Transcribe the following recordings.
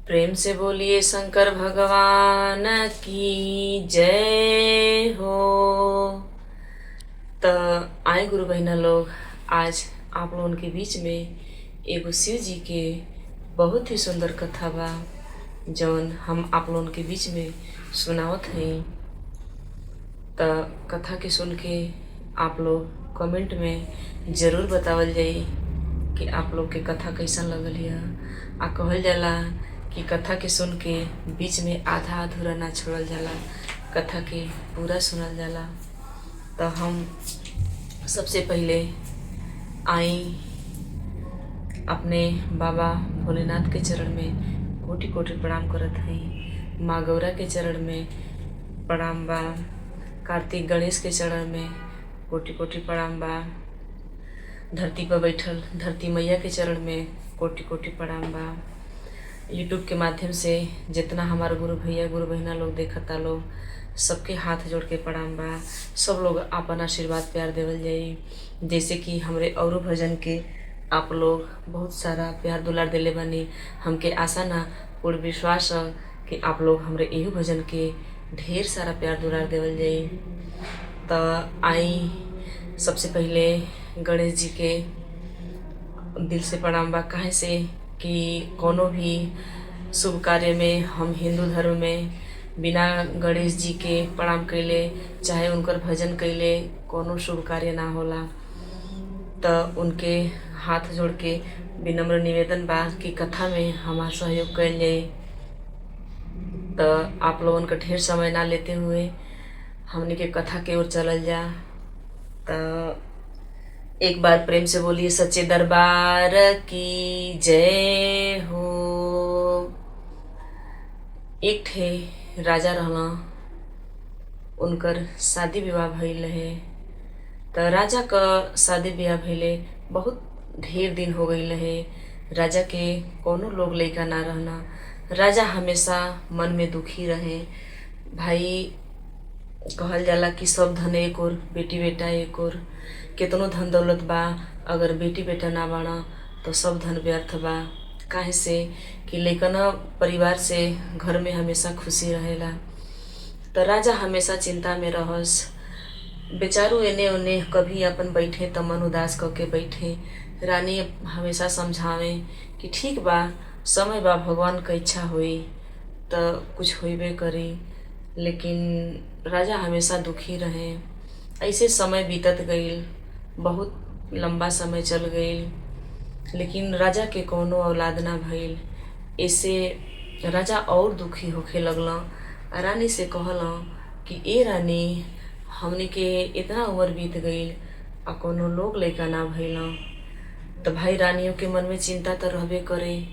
प्रेम से बोलिए शंकर भगवान की जय हो। तो आए गुरु बहिना लोग, आज आप लोगन के बीच में एगो शिव जी के बहुत ही सुंदर कथा बा जौन हम आप लोगन के बीच में सुनावत हई। तो कथा के सुन के आप लोग कमेंट में ज़रूर बतावल जाई कि आप लोग के कथा कैसा लगल है। आ कहल जाला कि कथा के सुन के बीच में आधा अधूरा ना छोड़ल जाला, कथा के पूरा सुनल जाला। तो हम सबसे पहले आई अपने बाबा भोलेनाथ के चरण में कोटि कोटि प्रणाम करत हई। माँ गौरा के चरण में प्रणाम बा। कार्तिक गणेश के चरण में कोटि कोटि प्रणाम बा। धरती पर बैठल धरती मैया के चरण में कोटि कोटि प्रणाम बा। यूट्यूब के माध्यम से जितना हमारे गुरु भैया गुरु बहना लोग देखता लोग, सबके हाथ जोड़ के प्रणाम बा। सब लोग अपन आशीर्वाद प्यार देवल जाई। जैसे कि हमरे औरो भजन के आप लोग बहुत सारा प्यार दुलार देले बानी। हमके आशा ना पूर्ण विश्वास है कि आप लोग हमरे एही भजन के ढेर सारा प्यार दुलार देवल जाई। तो आई सबसे पहले गणेश जी के दिल से प्रणाम बा। काहे से कि कोनो भी शुभ कार्य में हम हिंदू धर्म में बिना गणेश जी के प्रणाम कैले चाहे उनकर भजन कैले कोनो शुभ कार्य ना होला। तो उनके हाथ जोड़ के विनम्र निवेदन बा कि कथा में हमार सहयोग कैल जाए। तो आप लोगन का ढेर समय ना लेते हुए हमने के कथा के ओर चलल जा। तो एक बार प्रेम से बोलिए सच्चे दरबार की जय हो। एक ठे राजा रहला, उनकर शादी विवाह भइल रहे। तो राजा का शादी विवाह भइले बहुत ढेर दिन हो गई रहे। राजा के कोनो लोग लइका ना रहना। राजा हमेशा मन में दुखी रहे। भाई कहल जाला कि सब धन एक और बेटी बेटा एक और। केतनो धन दौलत बा, अगर बेटी बेटा ना बाना तो सब धन व्यर्थ बा। काहे से कि लइकना परिवार से घर में हमेशा खुशी रहेला। तो राजा हमेशा चिंता में रहस। बेचारू एने ओने कभी अपन बैठे तो मन उदास करके बैठे। रानी हमेशा समझावे कि ठीक बा, समय बा, भगवान का इच्छा हुई तो कुछ होइबे करी। लेकिन राजा हमेशा दुखी रहे। ऐसे समय बीतत गईल, बहुत लंबा समय चल गईल, लेकिन राजा के कोनो औलाद ना भइल। ऐसे राजा और दुखी होखे लगला। रानी से कहला कि ए रानी, हमने के इतना उम्र बीत गईल आ कोनो लोग लइका ना भइला। तो भाई रानियों के मन में चिंता तो रहबे करे,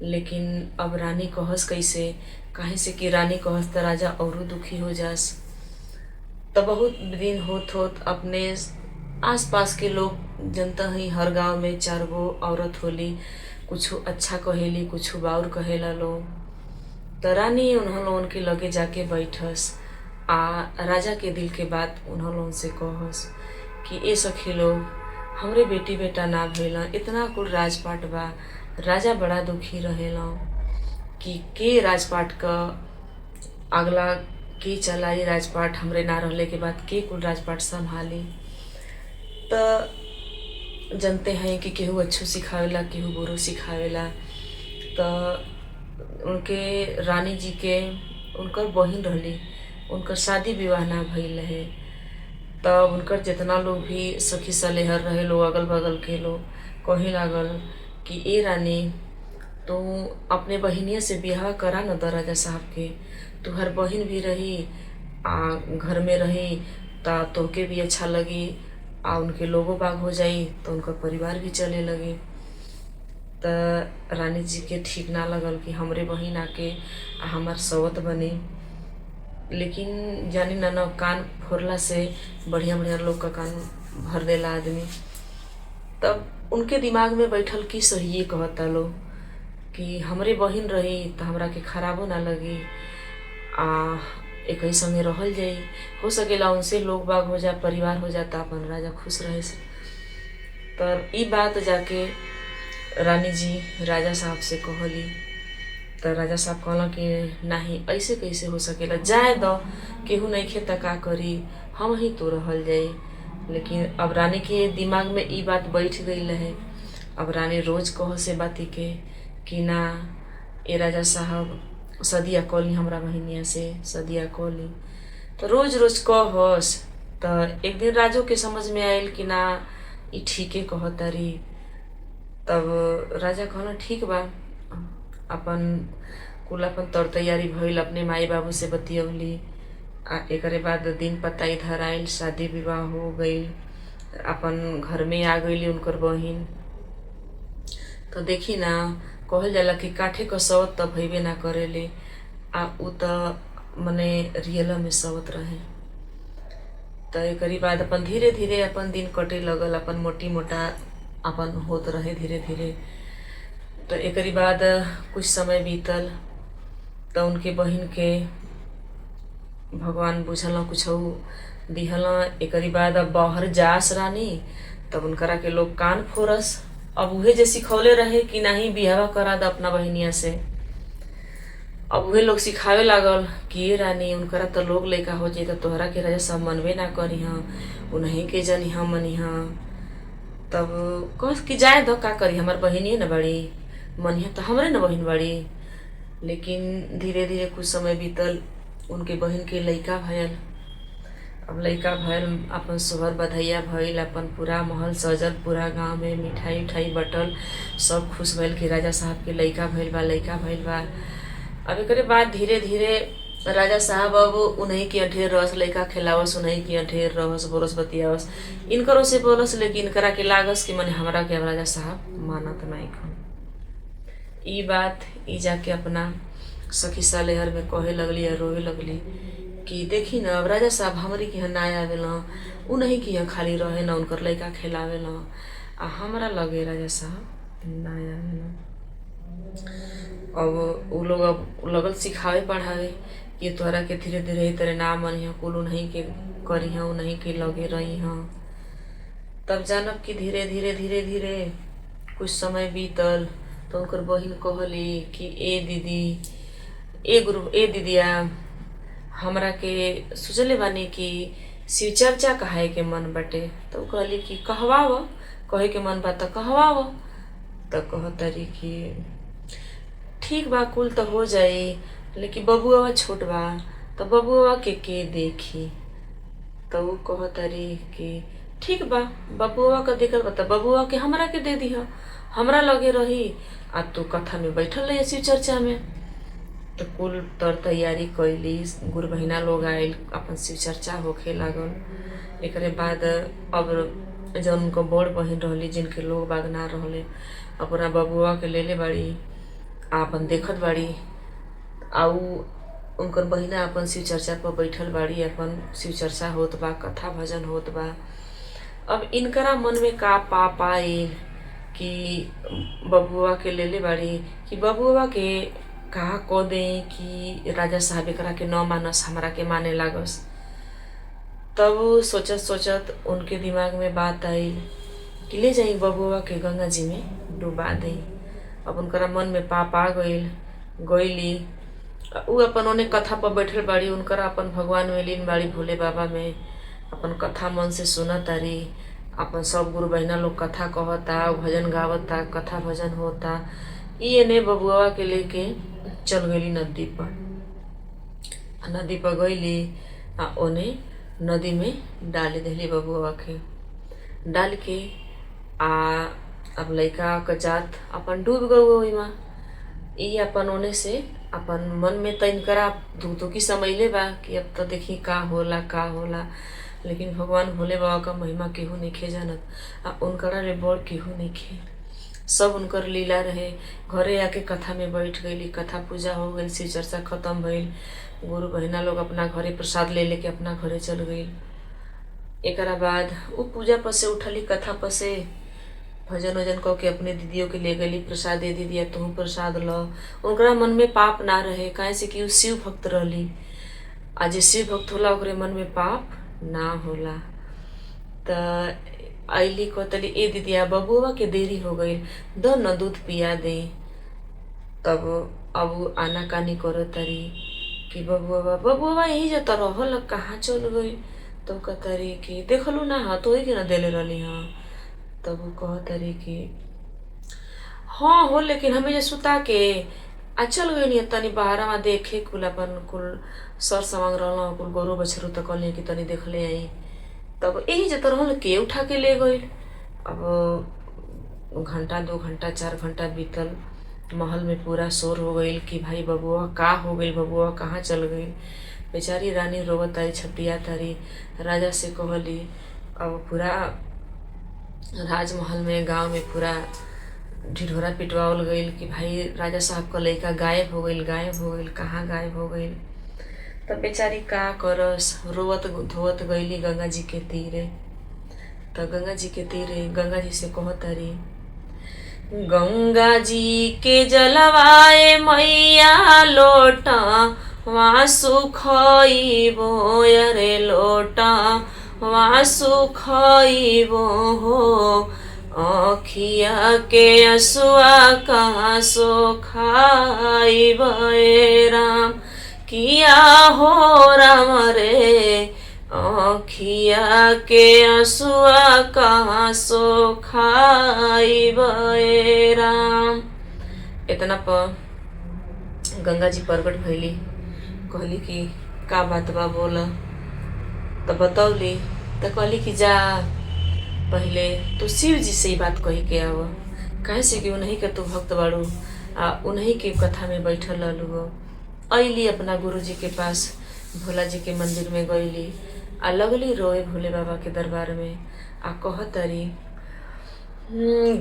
लेकिन अब रानी कहस कैसे। काहे से कि रानी कहस तो राजा औरो दुखी हो जास। तो बहुत दिन होत होत अपने आस पास के लोग जनता ही हर गांव में 4 गो औरत होली, कुछ अच्छा कहेली कुछ बाउर कहेला लोग। तो रानी उन्हों लोगन के लगे जाके बैठस आ राजा के दिल के बात उन्हों लोगन से कहस कि ए सखी लोग, हमरे बेटी बेटा ना भइला, इतना कुल राजपाट बा। राजा बड़ा दुखी रहेला कि के राजपाट का अगला के चलाई। राजपाट हमरे ना रहले के बाद के कुल राजपाट संभाली। तो जानते हैं कि केहू अच्छो सिखावेला केहू बुरो सिखावेला। तो उनके रानी जी के उनकर बहिन रहली, उनकर शादी विवाह ना भइल रहे। तब उनकर जितना लोग भी सखी सलेहर रहे लोग, अगल बगल के लोग कहे लागल कि ए रानी, तो अपने बहिनिया से बियाह करा न द राजा साहब के। तुहर बहिन भी रही आ घर में रही ता तोहके भी अच्छा लगी आ उनके लोगो बाग हो जाई तो उनका परिवार भी चले लगे। तो रानी जी के ठीक ना लगल कि हमरे बहिन आके हमार सवत बने। लेकिन जानी ना कान फोड़ला से बढ़िया बढ़िया लोग का कान भर देला आदमी। तब उनके दिमाग में बैठल कि सही कहता लोग कि हमरे बहिन रही तो हमरा के खराबो ना लगी आ एक ही संगे रहल जाई। हो सकेला उनसे लोग बाग हो जा, परिवार हो जाता, अपन राजा खुश रहे से। तो ई बात जाके रानी जी राजा साहब से कहली। तो राजा साहब कहला कि नाही, ऐसे कैसे हो सकेला, जाए दो, केहू नइखे त का करी, हम ही तो रहल जाई। लेकिन अब रानी के दिमाग में ई बात बैठ गई रहे। अब रानी रोज कह से बाती के कि ना, ए राजा साहब सदिया कली हमरा बहिनिया से, सदिया कली। तो रोज रोज कहस। तो एक दिन राजू के समझ में आयल कि ना, ई ठीके कहतारी। तब राजा कहला ठीक बा। अपन कुल अपन तौर तैयारी भइल, अपने माई बाबू से बतियौली। एकरे बाद दिन पता इधर आयल, शादी विवाह हो गई, अपन घर में आ गईली उनकर बहिन। तो देखी ना, कहल जाला कि काठे क सवत त भइबे ना करेले, आ उ त मने रियल में सवत रहे। तो एकरी बाद अपन धीरे धीरे अपन दिन कटे लगल, अपन मोटी मोटा अपन होत रहे धीरे धीरे। तो एकरी बाद कुछ समय बीतल, तो उनके बहिन के भगवान बुझल कुछ दिहल। एकरी बाद अब बाहर जास रानी, तब उनकरा के लोग कान फोरस। अब उहे जे सिखौले रहे कि नहीं बिहावा करा द अपना बहिनिया से, अब उहे लोग सिखावे लागल कि ये रानी, उनकरा तो लोग लइका हो जाए, तोहरा के राजा सब मनबे ना करी हाँ, उन्हीं के जनी हम मनी हाँ। तब कह कि जाए दो, का करी, हमार बहिनी न बड़ी, मनिया तो हमरे न बहिन बड़ी। लेकिन धीरे धीरे कुछ समय बीतल, उनके बहिन के लइका भयल। अब लइका भयल, अपन सोहर बधैया भइल, अपन पूरा महल सजल, पूरा गांव में मिठाई उठाई बटल, सब खुश भइल कि राजा साहब के लइका भइल बा, लइका भइल बा। अब एकरे बाद धीरे धीरे राजा साहब अब उन्हीं के ढेर रहस, लइका खिलावस, उन्हीं के ढेर रहस, बोरस बतियावस, इनकरो से बोलस। लेकिन इनकरा के लागस कि मने हमरा के राजा साहब मानत नहीं खन। ई बात ई जाके अपना सखी सालेहर में कहे लगली या रोवे लगली कि देखी न, अब राजा साहब हमरी के यहाँ ना आवेला, उ नहीं कि यहाँ खाली रहे न, उनकर लइका खिलावेला, आ हमरा लगे राजा साहब ना आवेला। अब उ लोग अब लगल सिखावे पढ़ावे कि तोहरा के धीरे धीरे तेरे ना मनी, कुल नहीं के करी हाँ, नहीं के लगे रही हाँ। तब जानब कि धीरे धीरे धीरे धीरे कुछ समय बीतल, तो उनकर बहिन कहली कि ए दीदी, ए दीदिया, हमरा के सोचले बानी कि शिव चर्चा कहाए के मन बटे। तो कहली कि कहवाव, कहे के मन बा तो कहवाव। तो कहतरी कि ठीक बा, कुल तो हो जाई, लेकिन बबुआ छोट बा, तो बबुआ के देखी। तो उ कहतरी कि ठीक बा, बबुआ का दिक्कत बा तो बबुआ के हमरा के दे दिह, हमरा लगे रही, आ तू कथा में बैठल रही शिव चर्चा में। तो कुल तर तैयारी कैली, गुरु बहिना लोग आयल, अपन शिव चर्चा होखे लागल। एकरे बाद अब जौन उनको बड़ बहिन रहली, जिनके लोग बाग ना रहले, अपना बबुआ के लेले बाड़ी, आपन देखत बाड़ी। आउ उनकर बहिना अपन शिव चर्चा पर बैठल बाड़ी, अपन शिव चर्चा होत बा, कथा भजन होत बा। अब इनकरा मन में का पाप आइल कि बबुआ के लेले बाड़ी, कि बबुआ के कहा कह दे कि राजा साहब एकरा के न मानस, हमरा के माने लागस। तब सोचत सोचत उनके दिमाग में बात आई कि ले जाई बबुआ के गंगा जी में डुबा दे। अब उनकरा मन में पाप आ गईली। उ अपन ओने कथा पर बैठल बाड़ी, उनकरा अपन भगवान में लीन बाड़ी, भोले बाबा में, अपन कथा मन से सुनत तारी। अपन सब गुरु बहिना लोग कथा कहता, भजन गावता, कथा भजन होता। इने बबुआ के लेके चल गईली नदी पर। नदी पर गईली, ओने नदी में डाल देली बबुआ के। डाल के अब लइका का जात अपन डूब गई ओइमा। ई अपन ओने से अपन मन में त इनकरा धुकी समझले बा कि अब तो देखी का होला का होला। लेकिन भगवान भोले बाबा का महिमा केहू नइखे जानत, आ उनकरा ले बड़ केहू नइखे। सब उनकर लीला रहे। घरे आके कथा में बैठ गईली, कथा पूजा हो गई, शिव चर्चा खत्म भइल। गुरु बहिना लोग अपना घरे प्रसाद ले लेके अपना घरे चल गई। एकरा बाद उ पूजा पर से उठली, कथा पर से भजन वजन कह के अपने दीदियों के ले गईली, प्रसाद दे दीदिया तुम प्रसाद ल। उनकरा मन में पाप ना रहे, काहे से कि उ शिव भक्त रहली। आ जे शिव भक्त होला ओकरे मन में पाप ना होला। त आइली कहतली ए दीदिया बबुआ के देरी हो गई, दो न दूध पिया दे। तब अब उ आनाकानी करो तारी कि बबुआ यही जता रहल कहाँ चल गई। तब कहतारी कि देखलू ना हाँ तो के ना देले रहली हाँ। तब वो कहतारी कि हाँ हो लेकिन हमें जे सुता के आ चल गई तनी बाहर में देखे कुल अपन कुल सर समांग रहल कुल गोरू बछरू तो कहली कि तनी देख ले आई। तब यही जत रहल के उठा के ले गई। अब घंटा 2 घंटा 4 घंटा बीतल, महल में पूरा शोर हो गई कि भाई बबुआ का हो गई, बबुआ कहाँ चल गई। बेचारी रानी रोवत तारी छपिया तारी राजा से कहली। अब पूरा राजमहल में गांव में पूरा ढिढोरा पिटवावल गईल कि भाई राजा साहब का लड़का गायब हो गईल, गायब हो गईल, कहाँ गायब हो गईल। तब बेचारी का करस, रोवत धोवत गईली गंगा जी के तीरे। तो गंगा जी के तीरे गंगा जी से कहतारी, गंगा जी के जलवाए मैया लोटा वहाँ सुखइबो, अरे लोटा वहाँ सुखइबो हो। अखिया के असुआ कहाँ सोखाइबे राम, किया हो राम रे। अखिया के असुआ कहाँ सोखाइबे राम। इतना पर गंगा जी प्रकट भइली, कहली कि का बात बा बोल। तो बतौली। तो कहली कि जा पहले तो शिव जी से ही बात कही के आव, काहे से कि उन्हीं के तू भक्त बाड़ू आ उन्हीं के कथा में बैठल रहलू। अली अपना गुरु जी के पास भोला जी के मंदिर में गईली आ लगली रोए भोले बाबा के दरबार में। आ कहतरी,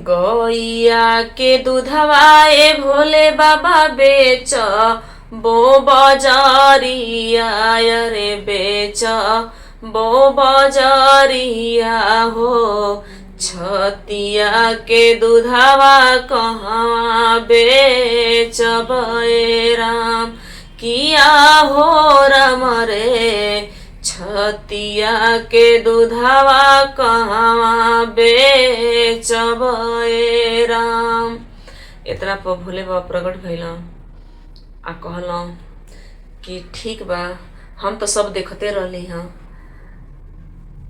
गैया के दूधवाए भोले बाबा बेच बो बजारिया, रे बेच बो बजारिया हो। छतिया के दूधवा कहाँ बेचबे राम, किया हो राम रे। छतिया के दूधवा कहाँ बेचबे राम। इतना पर भोले बाबा प्रकट भइला आ कहला कि ठीक बा, हम तो सब देखते रहली हाँ।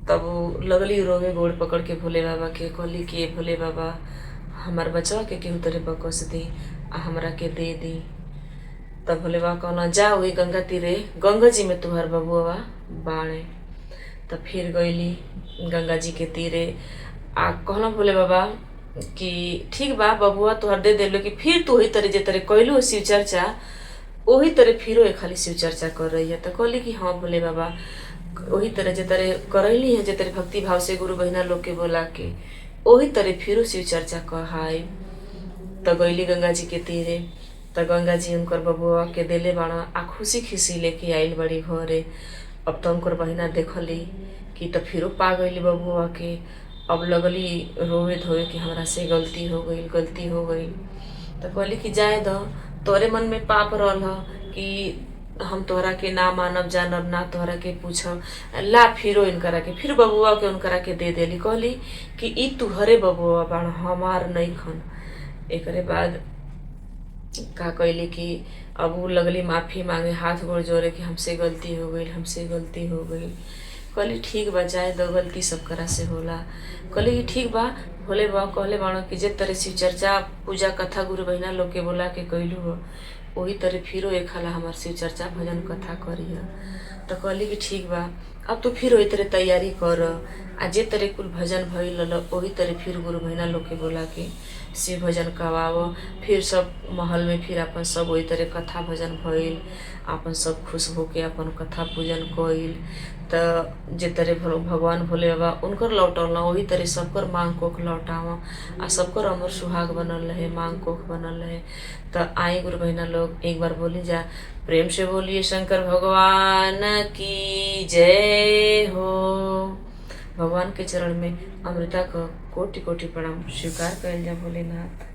तब वो लगली रोवे गोड़ पकड़ के भोले बाबा के, कहली कि भोले बाबा हमार बचवा के केहू तरे बकस दी आ हमरा के दे दी। तब भोले बाबा कहना, जा वही गंगा तीरे गंगा जी में तुहार बबुआ बाणे। तब फिर गईली गंगा जी के तीरे आ कहना भोले बाबा कि ठीक बा बबुआ तुहार दे देलो, कि फिर तू वही तरह जे तरह कैलू शिव चर्चा वही तरह फिरो खाली शिव चर्चा कर रही है। तो कहली कि हाँ भोले बाबा वही तरह जे तरह करैली है, जे तरह भक्ति भाव से गुरु बहिना लोग के बोला के वही तरह फिरो शिव चर्चा कहाई। तो गईली गंगा जी के तीरे। तो गंगा जी उनकर बबुआ के देले बाड़ा आ खुशी खुशी लेके आइल बड़ी घरे। अब तो उनकर बहिना देखली कि तो फिरो पा गईली बबुआ के। अब लगली रोवे धोवे कि हमरा से गलती हो गई, गलती हो गई। तो कहली कि जाए दो, तोरे मन में पाप रहल कि हम तोहरा के ना मानब जानब ना तोहरा के पूछब, ला फिरो इनकरा के। फिर बबुआ के उनकरा के दे देली। कहली कि ई तुहरे बबुआ बाण, हमार नहीं खन। एकरे बाद का कैली कि अब वो लगली माफ़ी मांगे, हाथ गोड़ जोड़े कि हमसे गलती हो गई, हमसे गलती हो गई। कहली ठीक बा, जाए दो, गलती सब करा से होला। कहली कि ठीक बा, भोले बाबा कहले बाणो कि जे तरह शिव चर्चा पूजा कथा गुरु बहिना लोग के बोला के कैलू हो वही तरह फिरो एक हला हमार शिव चर्चा भजन कथा करी है। तो कहली कि ठीक बा, अब तो फिर वही तरह तैयारी कर आ जे तरह कुल भजन भइल वही तरह फिर गुरु बहिना लोग के बोला के शिव भजन करवाओ। फिर सब महल में फिर अपन सब वही तरह कथा भजन भइल, अपन सब खुश होके अपन कथा पूजन कइल। तो जे तरह भगवान भोले बाबा उनकर लौटल वही तरह सबकर मांग कोख लौटाव आ सबकर अमर सुहाग बनल रहे, मांग कोख बनल रहे। तो आई गुरु बहिना लोग एक बार बोली जा, प्रेम से बोलिए शंकर भगवान की जय हो। भगवान के चरण में अमृता का कोटि कोटि प्रणाम स्वीकार कइल जा भोलेनाथ।